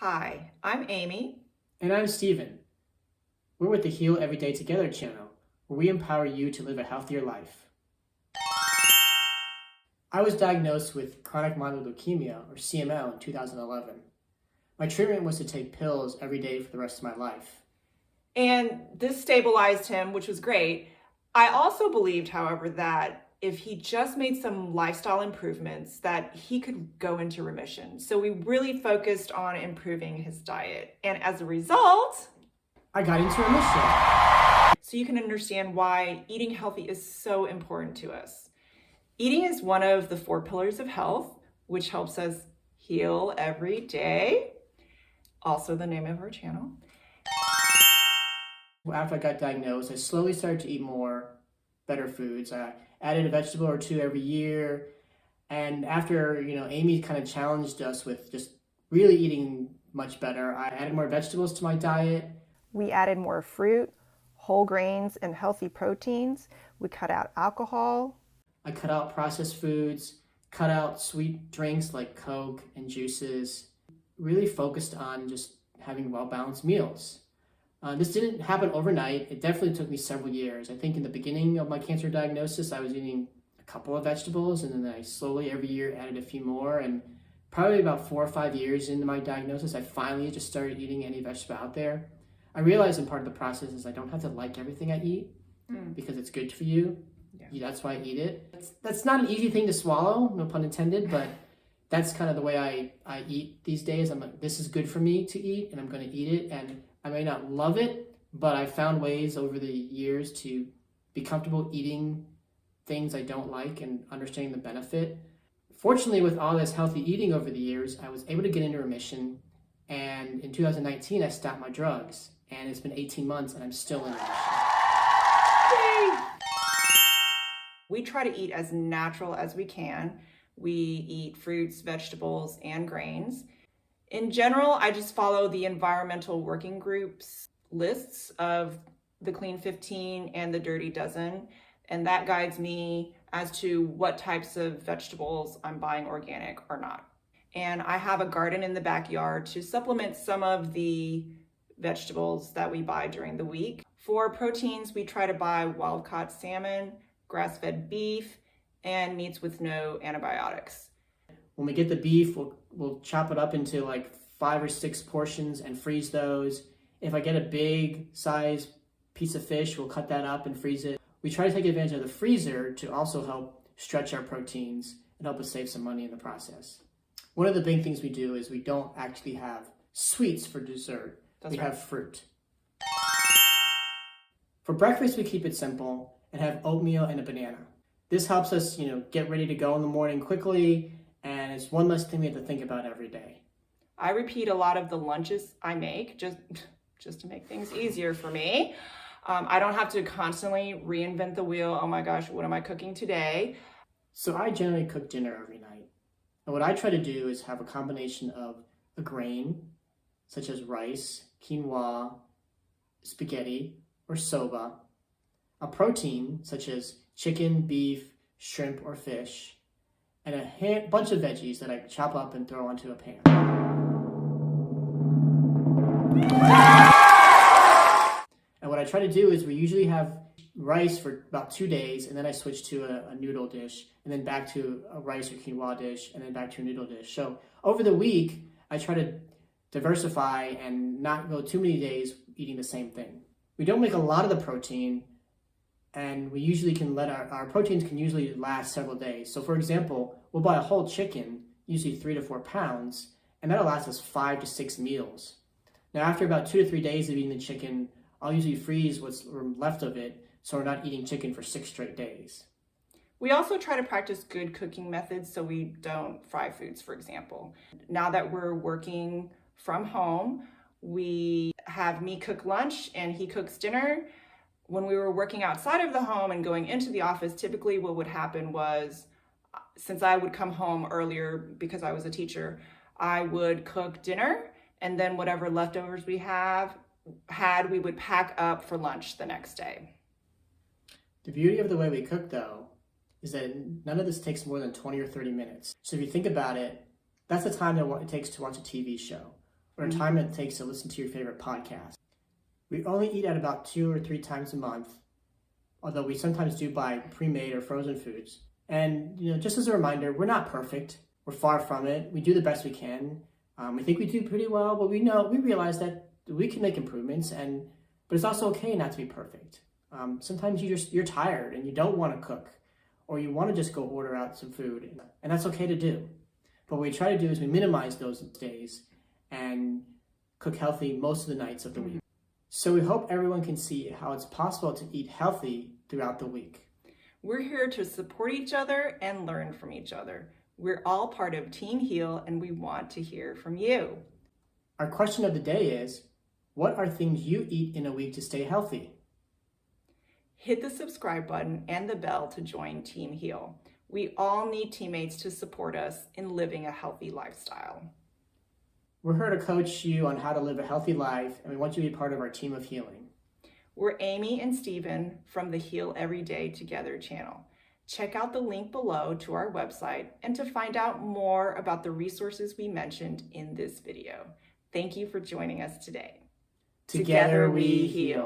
Hi, I'm Amy. And I'm Steven. We're with the Heal Everyday Together channel, where we empower you to live a healthier life. I was diagnosed with chronic myeloid leukemia, or CML, in 2011. My treatment was to take pills every day for the rest of my life. And this stabilized him, which was great. I also believed, however, that if he just made some lifestyle improvements, that he could go into remission. So we really focused on improving his diet. And as a result, I got into remission. so you can understand why eating healthy is so important to us. Eating is one of the 4 pillars of health, which helps us heal every day. Also the name of our channel. After I got diagnosed, I slowly started to eat more better foods. I added a vegetable or 2 every year. And after, Amy kind of challenged us with just really eating much better, I added more vegetables to my diet. We added more fruit, whole grains, and healthy proteins. We cut out alcohol. I cut out processed foods, cut out sweet drinks like Coke and juices, really focused on just having well-balanced meals. This didn't happen overnight. It definitely took me several years. I think in the beginning of my cancer diagnosis, I was eating a couple of vegetables, and then I slowly every year added a few more. And probably about 4 or 5 years into my diagnosis, I finally just started eating any vegetable out there. I realized in part of the process is I don't have to like everything I eat because it's good for you. Yeah, that's why I eat it. That's not an easy thing to swallow, no pun intended, but that's kind of the way I eat these days. I'm like, this is good for me to eat, and I'm going to eat it. And I may not love it, but I found ways over the years to be comfortable eating things I don't like and understanding the benefit. Fortunately, with all this healthy eating over the years, I was able to get into remission. And in 2019, I stopped my drugs. And it's been 18 months, and I'm still in remission. Yay! We try to eat as natural as we can. We eat fruits, vegetables, and grains. In general, I just follow the environmental working groups lists of the Clean 15 and the Dirty Dozen, and that guides me as to what types of vegetables I'm buying organic or not. And I have a garden in the backyard to supplement some of the vegetables that we buy during the week. For proteins, we try to buy wild-caught salmon, grass-fed beef, and meats with no antibiotics. When we get the beef, we'll chop it up into like 5 or 6 portions and freeze those. If I get a big size piece of fish, we'll cut that up and freeze it. We try to take advantage of the freezer to also help stretch our proteins and help us save some money in the process. One of the big things we do is we don't actually have sweets for dessert. We have fruit. For breakfast, we keep it simple and have oatmeal and a banana. This helps us, get ready to go in the morning quickly, and it's one less thing we have to think about every day. I repeat a lot of the lunches I make just to make things easier for me. I don't have to constantly reinvent the wheel. Oh my gosh, what am I cooking today? So I generally cook dinner every night. And what I try to do is have a combination of a grain, such as rice, quinoa, spaghetti, or soba, a protein, such as chicken, beef, shrimp, or fish, and a bunch of veggies that I chop up and throw onto a pan. And what I try to do is we usually have rice for about 2 days, and then I switch to a noodle dish, and then back to a rice or quinoa dish, and then back to a noodle dish. So over the week, I try to diversify and not go too many days eating the same thing. We don't make a lot of the protein, and we usually can let our proteins can usually last several days. So for example, we'll buy a whole chicken, usually 3 to 4 pounds, and that'll last us 5 to 6 meals. Now after about 2 to 3 days of eating the chicken, I'll usually freeze what's left of it, so we're not eating chicken for 6 straight days. We also try to practice good cooking methods so we don't fry foods, for example. Now that we're working from home, we have me cook lunch and he cooks dinner. When we were working outside of the home and going into the office, typically what would happen was, since I would come home earlier because I was a teacher, I would cook dinner, and then whatever leftovers we had, we would pack up for lunch the next day. The beauty of the way we cook, though, is that none of this takes more than 20 or 30 minutes. So if you think about it, that's the time that it takes to watch a TV show or the time it takes to listen to your favorite podcast. We only eat out about 2 or 3 times a month, although we sometimes do buy pre-made or frozen foods. And just as a reminder, we're not perfect. We're far from it. We do the best we can. I think we do pretty well, but we realize that we can make improvements, but it's also okay not to be perfect. Sometimes you're tired and you don't want to cook, or you want to just go order out some food, and that's okay to do. But what we try to do is we minimize those days and cook healthy most of the nights of the week. So we hope everyone can see how it's possible to eat healthy throughout the week. We're here to support each other and learn from each other. We're all part of Team Heal, and we want to hear from you. Our question of the day is, what are things you eat in a week to stay healthy? Hit the subscribe button and the bell to join Team Heal. We all need teammates to support us in living a healthy lifestyle. We're here to coach you on how to live a healthy life, and we want you to be part of our team of healing. We're Amy and Stephen from the Heal Every Day Together channel. Check out the link below to our website and to find out more about the resources we mentioned in this video. Thank you for joining us today. Together we heal.